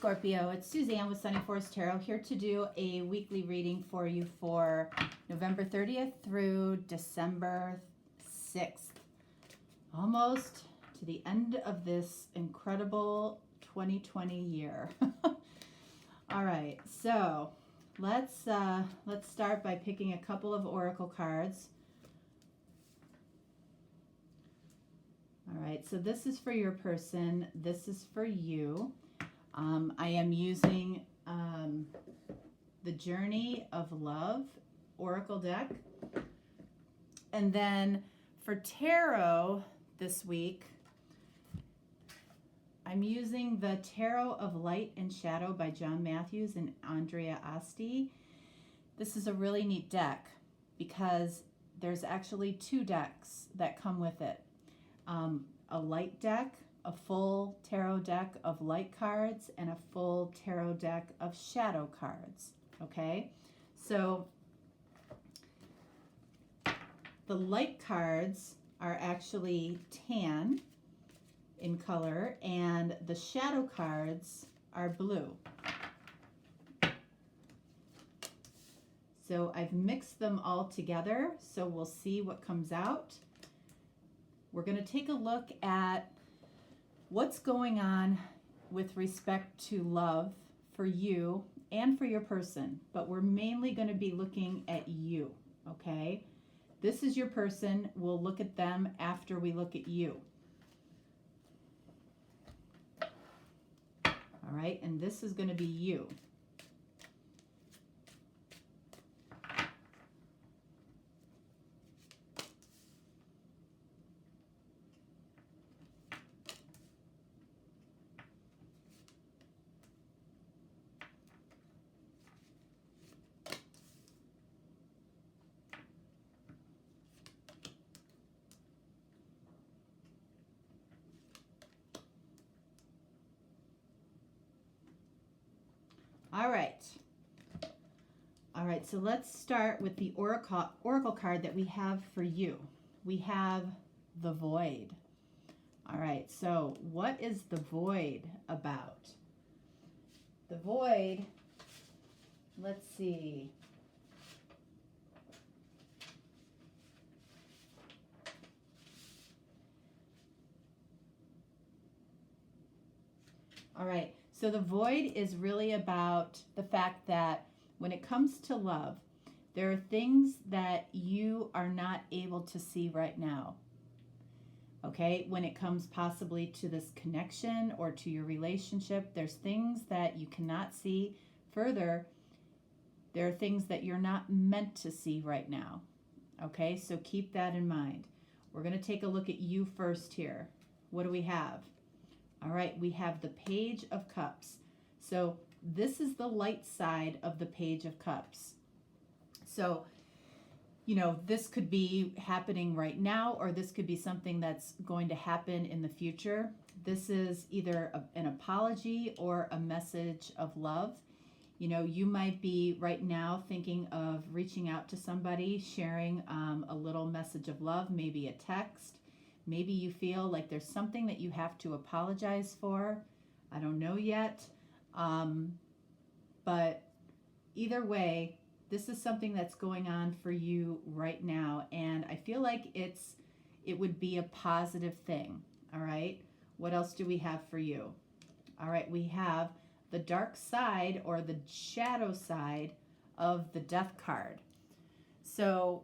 Scorpio, it's Suzanne with Sunny Forest Tarot here to do a weekly reading for you for November 30th through December 6th. Almost to the end of this incredible 2020 year. All right, so let's start by picking a couple of oracle cards. All right, so this is for your person. This is for you. I am using the Journey of Love Oracle deck. And then for tarot this week, I'm using the Tarot of Light and Shadow by John Matthews and Andrea Asti. This is a really neat deck because there's actually two decks that come with it. A light deck, a full tarot deck of light cards, and a full tarot deck of shadow cards. Okay, so the light cards are actually tan in color, and the shadow cards are blue. So I've mixed them all together, so we'll see what comes out. We're going to take a look at what's going on with respect to love for you and for your person, but we're mainly going to be looking at you, okay? This is your person. We'll look at them after we look at you. All right, and this is going to be you. All right, so let's start with the oracle card that we have for you. We have the Void. All right, so what is the Void about? The Void, let's see. All right, so the Void is really about the fact that when it comes to love, there are things that you are not able to see right now. Okay, when it comes possibly to this connection or to your relationship, there's things that you cannot see. Further, there are things that you're not meant to see right now. Okay, so keep that in mind. We're going to take a look at you first here. What do we have? All right, we have the Page of Cups. So this is the light side of the Page of Cups. So, you know, this could be happening right now, or this could be something that's going to happen in the future. This is either an apology or a message of love. You know, you might be right now thinking of reaching out to somebody, sharing a little message of love, maybe a text. Maybe you feel like there's something that you have to apologize for. I don't know yet. But either way, this is something that's going on for you right now. And I feel like it would be a positive thing. All right. What else do we have for you? All right. We have the dark side or the shadow side of the Death card. So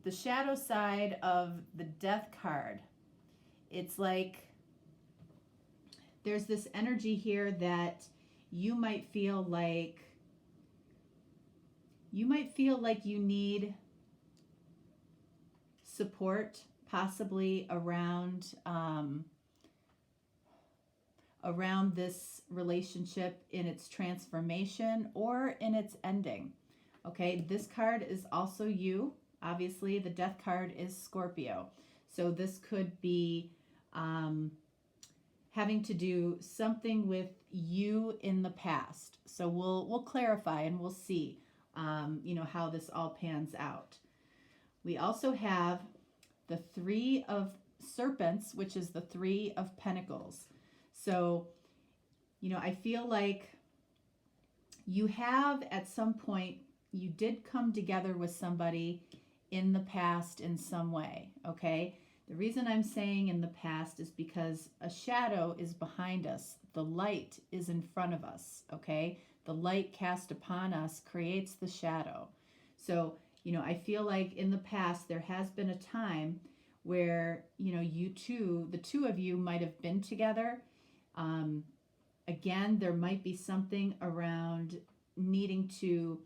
the shadow side of the Death card, it's like there's this energy here that you might feel like you need support, possibly around this relationship in its transformation or in its ending. Okay, this card is also you. Obviously, the Death card is Scorpio. So this could be having to do something with you in the past. So we'll clarify and we'll see, you know, how this all pans out. We also have the Three of Serpents, which is the Three of Pentacles. So I feel like you have at some point, you did come together with somebody in the past in some way, okay? The reason I'm saying in the past is because a shadow is behind us. The light is in front of us, okay? The light cast upon us creates the shadow. So, I feel like in the past there has been a time where, you two, the two of you might have been together. Again, there might be something around needing to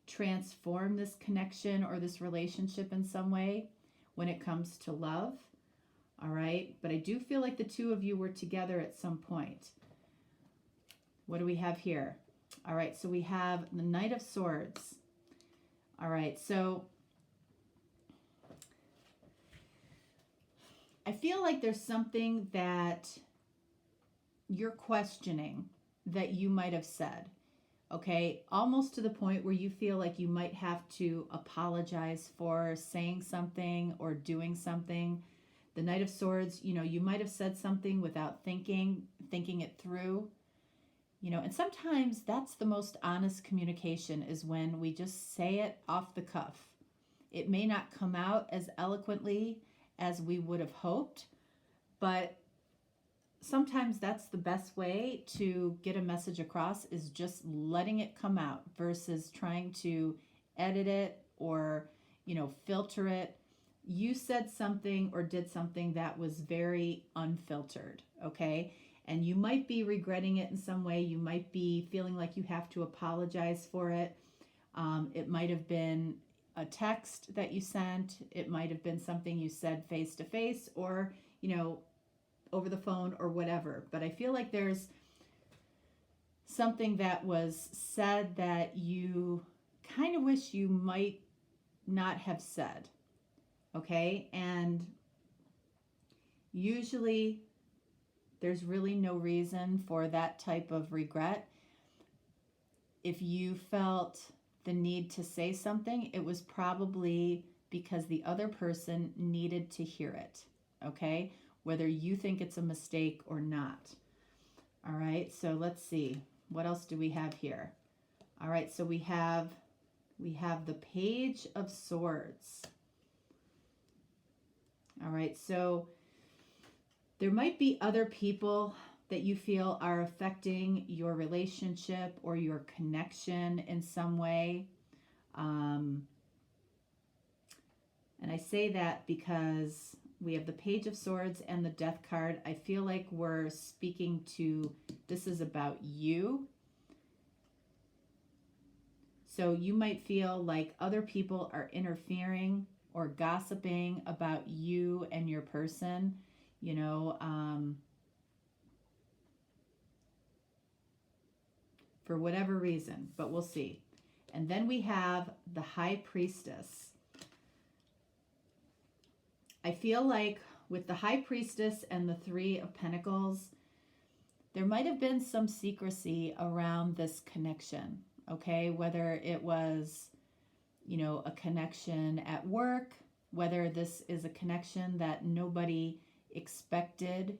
transform this connection or this relationship in some way when it comes to love. All right. But I do feel like the two of you were together at some point. What do we have here? All right. So we have the Knight of Swords. All right. So I feel like there's something that you're questioning that you might have said, okay? Almost to the point where you feel like you might have to apologize for saying something or doing something. The Knight of Swords, you might have said something without thinking it through, and sometimes that's the most honest communication, is when we just say it off the cuff. It may not come out as eloquently as we would have hoped, but sometimes that's the best way to get a message across, is just letting it come out versus trying to edit it or, filter it. You said something or did something that was very unfiltered, okay? And you might be regretting it in some way. You might be feeling like you have to apologize for it. It might have been a text that you sent. It might have been something you said face to face, or, over the phone or whatever. But I feel like there's something that was said that you kind of wish you might not have said, okay? And usually there's really no reason for that type of regret. If you felt the need to say something, it was probably because the other person needed to hear it, okay? Whether you think it's a mistake or not. All right, so let's see. What else do we have here? All right, so we have the Page of Swords. All right, so there might be other people that you feel are affecting your relationship or your connection in some way. And I say that because we have the Page of Swords and the Death card. I feel like we're speaking to, this is about you. So you might feel like other people are interfering or gossiping about you and your person, for whatever reason, but we'll see. And then we have the High Priestess. I feel like with the High Priestess and the Three of Pentacles, there might have been some secrecy around this connection, okay? Whether it was, a connection at work, whether this is a connection that nobody expected,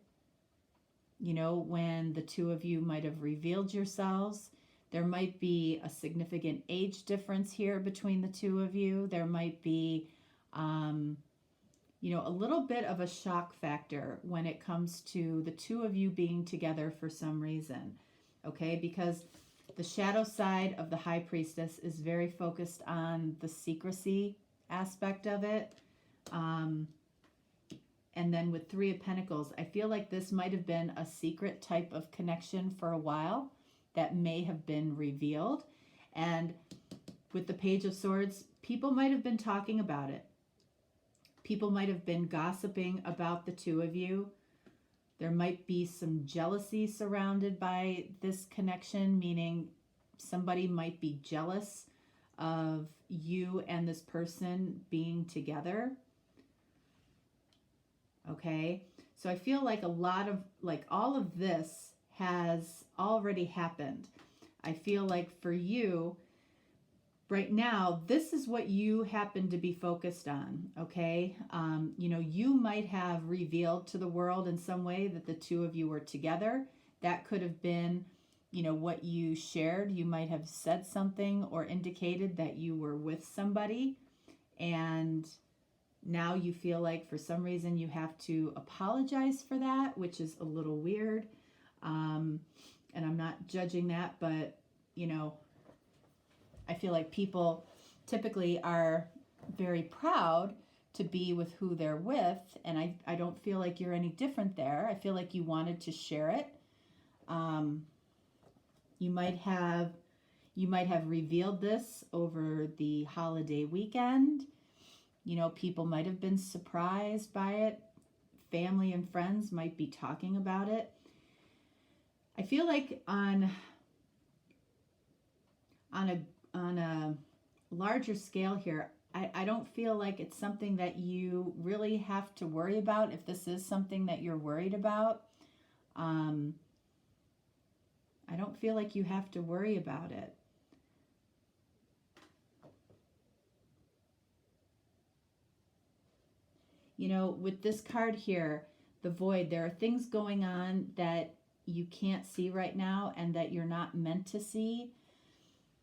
when the two of you might have revealed yourselves. There might be a significant age difference here between the two of you. There might be, a little bit of a shock factor when it comes to the two of you being together for some reason, okay? Because the shadow side of the High Priestess is very focused on the secrecy aspect of it. And then with Three of Pentacles, I feel like this might have been a secret type of connection for a while that may have been revealed. And with the Page of Swords, people might have been talking about it. People might have been gossiping about the two of you. There might be some jealousy surrounded by this connection, meaning somebody might be jealous of you and this person being together. Okay, so I feel like all of this has already happened. I feel like for you, right now, this is what you happen to be focused on, okay? You might have revealed to the world in some way that the two of you were together. That could have been what you shared. You might have said something or indicated that you were with somebody, and now you feel like for some reason you have to apologize for that, which is a little weird. And I'm not judging that, but I feel like people typically are very proud to be with who they're with, and I don't feel like you're any different there. I feel like you wanted to share it. You might have revealed this over the holiday weekend. People might have been surprised by it. Family and friends might be talking about it. I feel like on a larger scale here, I don't feel like it's something that you really have to worry about. If this is something that you're worried about, I don't feel like you have to worry about it. With this card here, the void, there are things going on that you can't see right now and that you're not meant to see.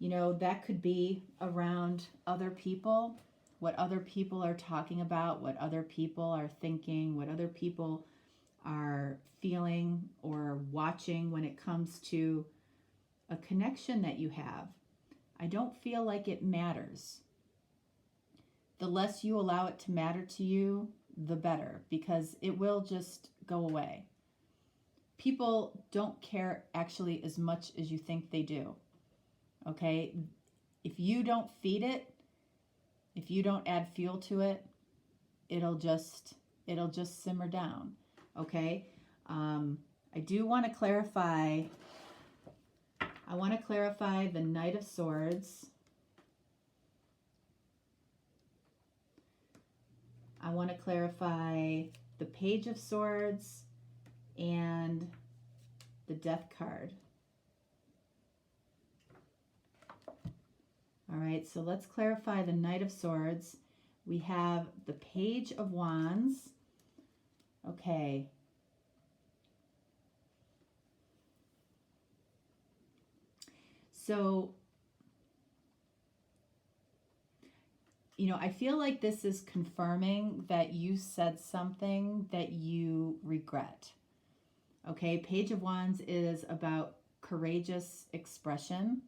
That could be around other people, what other people are talking about, what other people are thinking, what other people are feeling or watching when it comes to a connection that you have. I don't feel like it matters. The less you allow it to matter to you, the better, because it will just go away. People don't care actually as much as you think they do. Okay? If you don't feed it, if you don't add fuel to it, it'll just simmer down. Okay? I do want to clarify. I want to clarify the Knight of Swords. I want to clarify the Page of Swords and the Death card. All right, so let's clarify the Knight of Swords. We have the Page of Wands. Okay. So, I feel like this is confirming that you said something that you regret. Okay, Page of Wands is about courageous expression.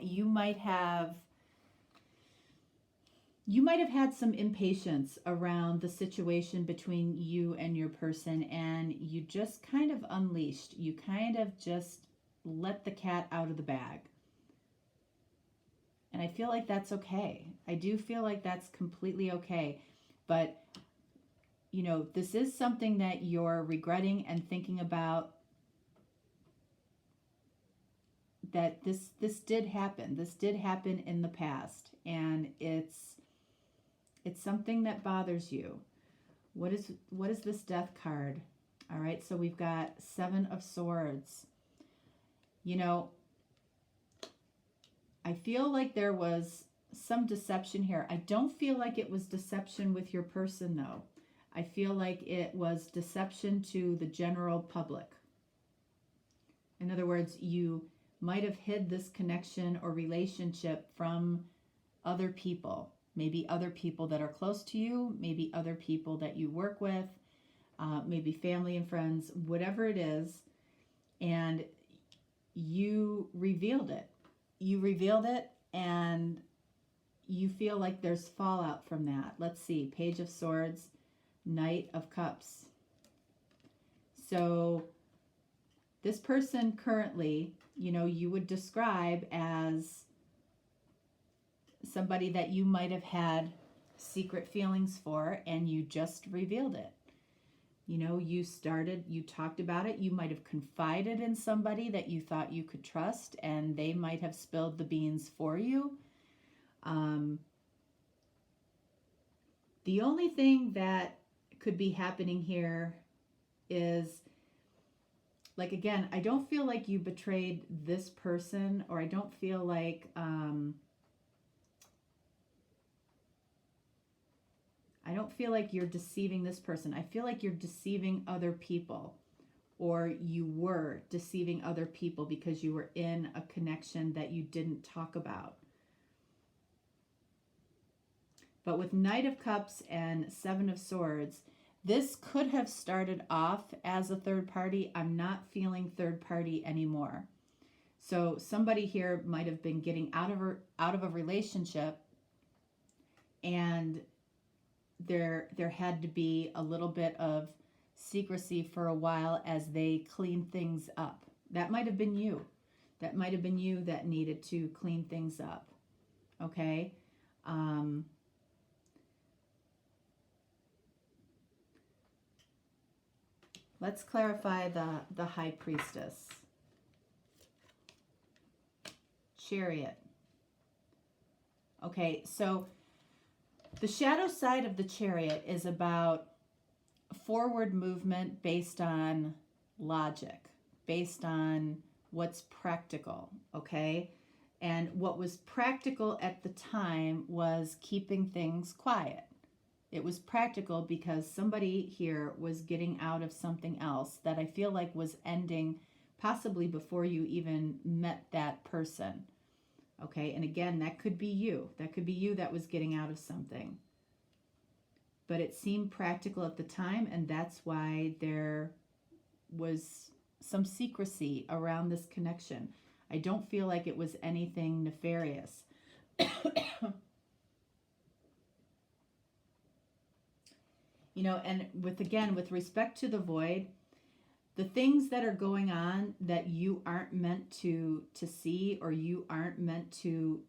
You might have had some impatience around the situation between you and your person, and you just kind of unleashed. You kind of just let the cat out of the bag. And I feel like that's okay. I do feel like that's completely okay. But, this is something that you're regretting and thinking about, that this did happen. This did happen in the past, and it's something that bothers you. What is this Death card? All right, so we've got Seven of Swords. I feel like there was some deception here. I don't feel like it was deception with your person, though. I feel like it was deception to the general public. In other words, you might have hid this connection or relationship from other people. Maybe other people that are close to you, maybe other people that you work with, maybe family and friends, whatever it is, and you revealed it. You revealed it, and you feel like there's fallout from that. Let's see, Page of Swords, Knight of Cups. So this person currently, you would describe as somebody that you might have had secret feelings for, and you just revealed it. You talked about it. You might have confided in somebody that you thought you could trust, and they might have spilled the beans for you. The only thing that could be happening here is, like, again, I don't feel like you betrayed this person, or I don't feel like, I don't feel like you're deceiving this person. I feel like you're deceiving other people, or you were deceiving other people because you were in a connection that you didn't talk about. But with Knight of Cups and Seven of Swords, this could have started off as a third party. I'm not feeling third party anymore. So somebody here might have been getting out of a relationship, and there had to be a little bit of secrecy for a while as they clean things up. That might have been you. That might have been you that needed to clean things up. Okay? Let's clarify the High Priestess. Chariot. Okay, so the shadow side of the Chariot is about forward movement based on logic, based on what's practical, okay? And what was practical at the time was keeping things quiet. It was practical because somebody here was getting out of something else that I feel like was ending possibly before you even met that person. Okay, and again, that could be you. That could be you that was getting out of something. But it seemed practical at the time, and that's why there was some secrecy around this connection. I don't feel like it was anything nefarious. You know, and with respect to the void, the things that are going on that you aren't meant to see, or you aren't meant to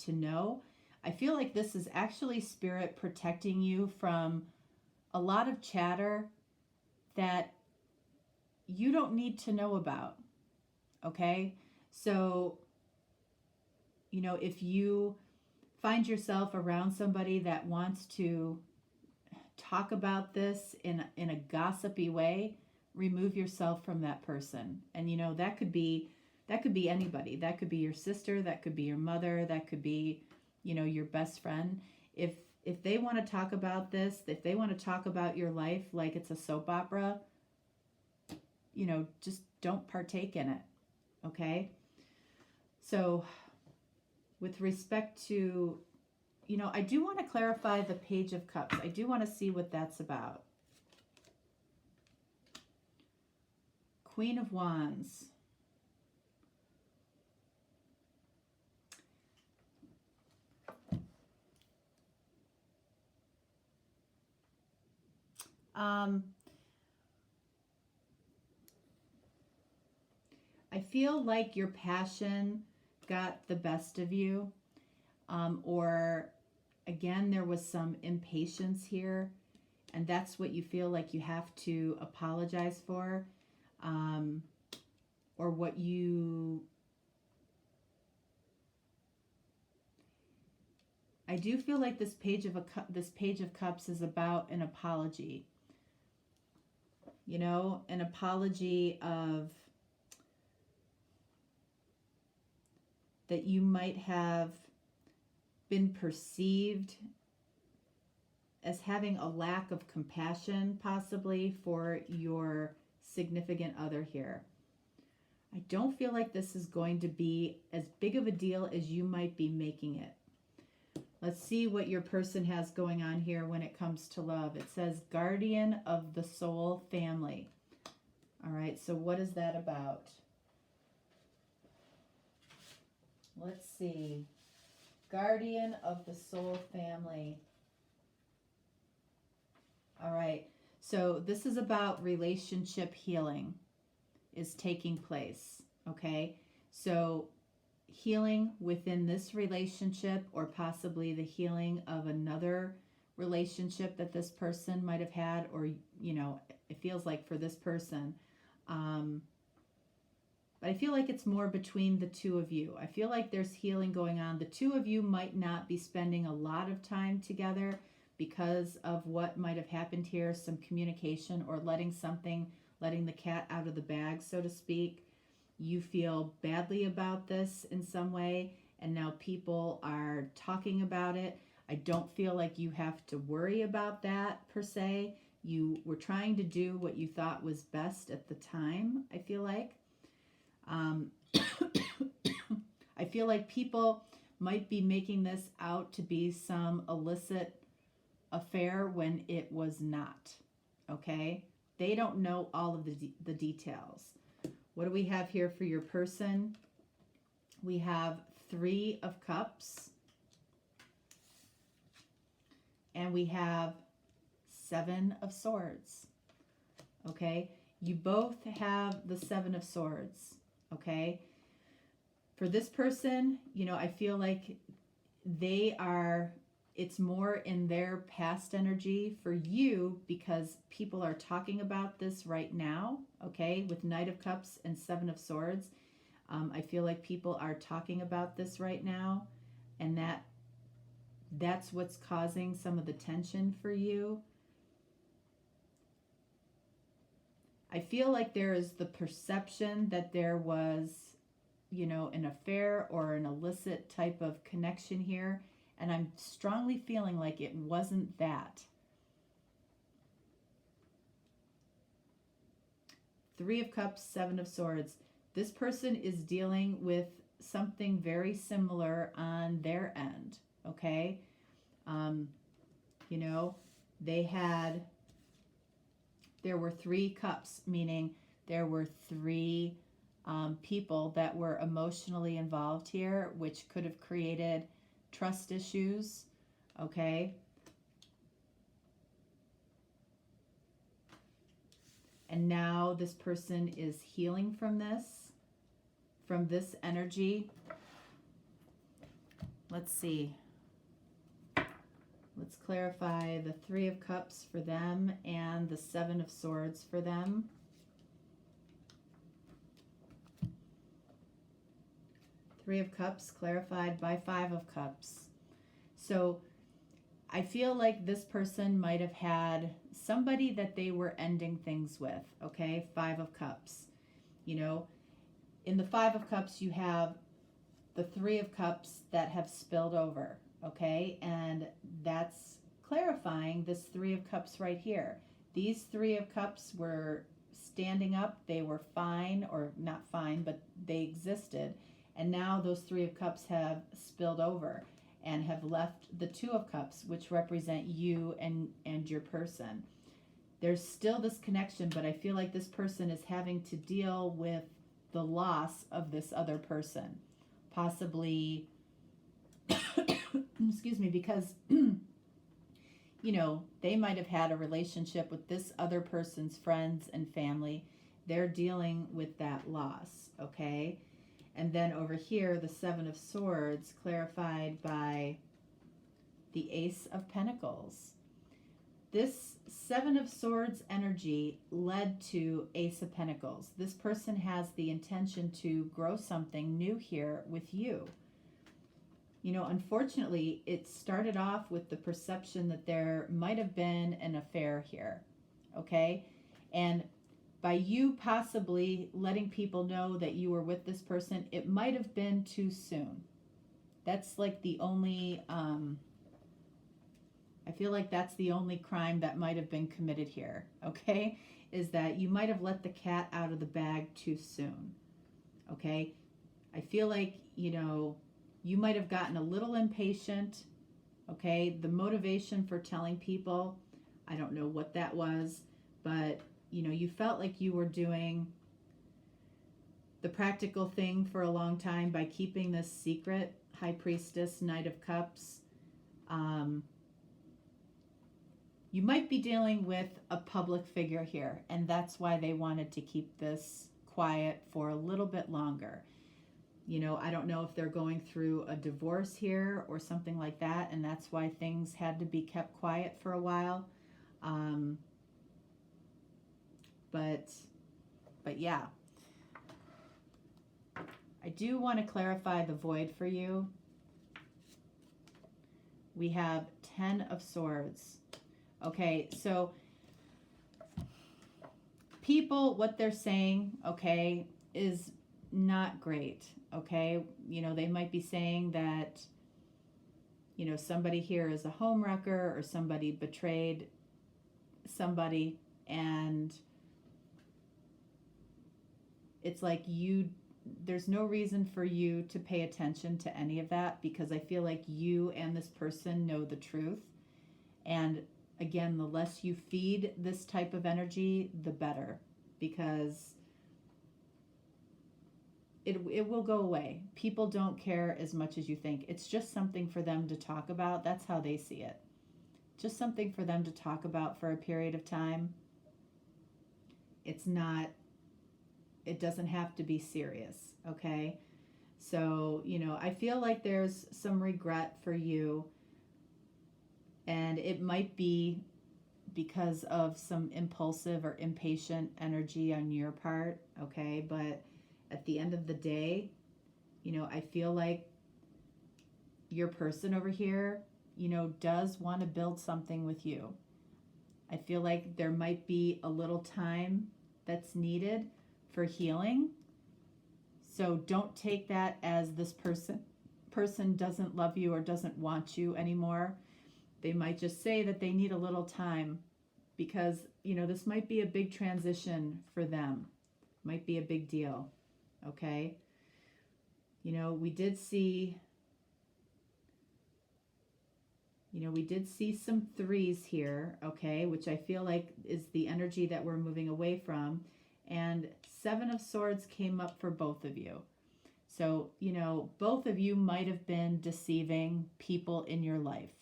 know, I feel like this is actually Spirit protecting you from a lot of chatter that you don't need to know about. Okay? So, you know, if you find yourself around somebody that wants to talk about this in a gossipy way, remove yourself from that person. And you know, that could be anybody. That could be your sister, that could be your mother, that could be, you know, your best friend. If they want to talk about this, if they want to talk about your life like it's a soap opera, you know, just don't partake in it. Okay? So with respect to, you know, I do want to clarify the Page of Cups. I do want to see what that's about. Queen of Wands. I feel like your passion got the best of you, or again, there was some impatience here, and that's what you feel like you have to apologize for, or what you... I do feel like this Page of Cups is about an apology. You know, an apology of that you might have been perceived as having a lack of compassion, possibly, for your significant other here. I don't feel like this is going to be as big of a deal as you might be making it. Let's see what your person has going on here when it comes to love. It says Guardian of the Soul Family. All right, so what is that about? Let's see. Guardian of the Soul Family. All right, so this is about relationship healing is taking place, okay? So healing within this relationship, or possibly the healing of another relationship that this person might have had, or, you know, it feels like for this person. But I feel like it's more between the two of you. I feel like there's healing going on. The two of you might not be spending a lot of time together because of what might have happened here, some communication, or letting the cat out of the bag, so to speak. You feel badly about this in some way, and now people are talking about it. I don't feel like you have to worry about that per se. You were trying to do what you thought was best at the time, I feel like. I feel like people might be making this out to be some illicit affair when it was not. Okay? They don't know all of the details. What do we have here for your person? We have 3 of Cups. And we have 7 of Swords. Okay? You both have the 7 of Swords. Okay? For this person, you know, I feel like it's more in their past energy. For you, because people are talking about this right now, okay, with Knight of Cups and 7 of Swords. I feel like people are talking about this right now, and that's what's causing some of the tension for you. I feel like there is the perception that there was, you know, an affair or an illicit type of connection here. And I'm strongly feeling like it wasn't that. 3 of Cups, 7 of Swords. This person is dealing with something very similar on their end, okay? You know, there were 3 cups, meaning there were 3 people that were emotionally involved here, which could have created trust issues, okay? And now this person is healing from this energy. Let's see. Let's clarify the 3 of Cups for them and the 7 of Swords for them. Three of Cups clarified by 5 of Cups. So I feel like this person might have had somebody that they were ending things with, okay? 5 of Cups. You know, in the 5 of Cups, you have the 3 of Cups that have spilled over, okay? And that's clarifying this 3 of Cups right here. These 3 of Cups were standing up. They were fine, or not fine, but they existed. And now those 3 of Cups have spilled over and have left the 2 of Cups, which represent you and your person. There's still this connection, but I feel like this person is having to deal with the loss of this other person. Possibly, excuse me, because, you know, they might have had a relationship with this other person's friends and family. They're dealing with that loss, okay? And then over here, the 7 of Swords clarified by the Ace of Pentacles. This 7 of Swords energy led to Ace of Pentacles. This person has the intention to grow something new here with you. You know, unfortunately, it started off with the perception that there might have been an affair here, okay? And by you possibly letting people know that you were with this person, it might have been too soon. That's like the only, I feel like that's the only crime that might have been committed here, okay? Is that you might have let the cat out of the bag too soon, okay? I feel like, you know, you might have gotten a little impatient, okay? The motivation for telling people, I don't know what that was, but you know, you felt like you were doing the practical thing for a long time by keeping this secret. High Priestess, Knight of Cups. You might be dealing with a public figure here, and that's why they wanted to keep this quiet for a little bit longer. You know, I don't know if they're going through a divorce here or something like that, and that's why things had to be kept quiet for a while. But yeah, I do want to clarify the void for you. We have 10 of Swords. Okay, so people, what they're saying, okay, is not great, okay? You know, they might be saying that, somebody here is a homewrecker, or somebody betrayed somebody, and it's like there's no reason for you to pay attention to any of that, because I feel like you and this person know the truth. And again, the less you feed this type of energy, the better, because it will go away. People don't care as much as you think. It's just something for them to talk about. That's how they see it. Just something for them to talk about for a period of time. It doesn't have to be serious, okay? So, I feel like there's some regret for you, and it might be because of some impulsive or impatient energy on your part, okay? But at the end of the day, I feel like your person over here, does want to build something with you. I feel like there might be a little time that's needed for healing. So don't take that as this person doesn't love you or doesn't want you anymore. They might just say that they need a little time, because this might be a big transition for them. Might be a big deal. Okay? We did see some threes here, okay, which I feel like is the energy that we're moving away from. And 7 of Swords came up for both of you. So, both of you might have been deceiving people in your life.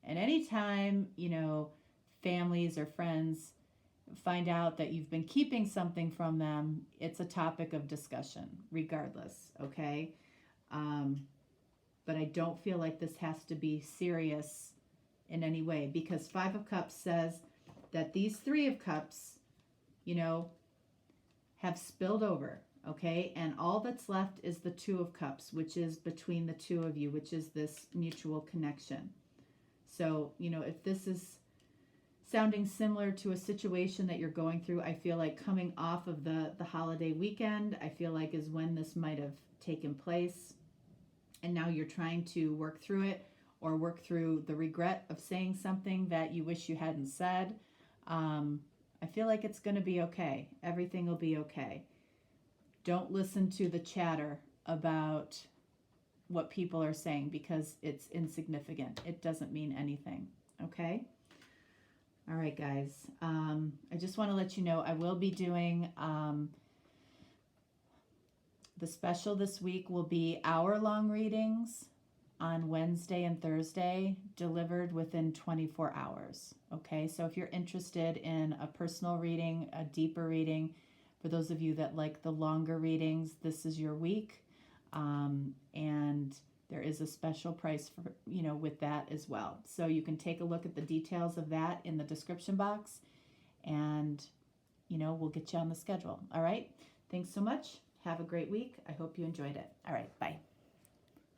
And anytime, families or friends find out that you've been keeping something from them, it's a topic of discussion, regardless, okay? But I don't feel like this has to be serious in any way, because 5 of Cups says that these 3 of Cups, have spilled over, okay? And all that's left is the 2 of Cups, which is between the two of you, which is this mutual connection. So, if this is sounding similar to a situation that you're going through, I feel like coming off of the holiday weekend, I feel like is when this might have taken place. And now you're trying to work through it, or work through the regret of saying something that you wish you hadn't said. I feel like it's going to be okay. Everything will be okay. Don't listen to the chatter about what people are saying, because it's insignificant. It doesn't mean anything. Okay? All right, guys. I just want to let you know I will be doing the special this week will be hour-long readings on Wednesday and Thursday, delivered within 24 hours. Okay, so if you're interested in a personal reading, a deeper reading, for those of you that like the longer readings, this is your week. And there is a special price for, with that as well. So you can take a look at the details of that in the description box, and, we'll get you on the schedule. All right. Thanks so much. Have a great week. I hope you enjoyed it. All right. Bye.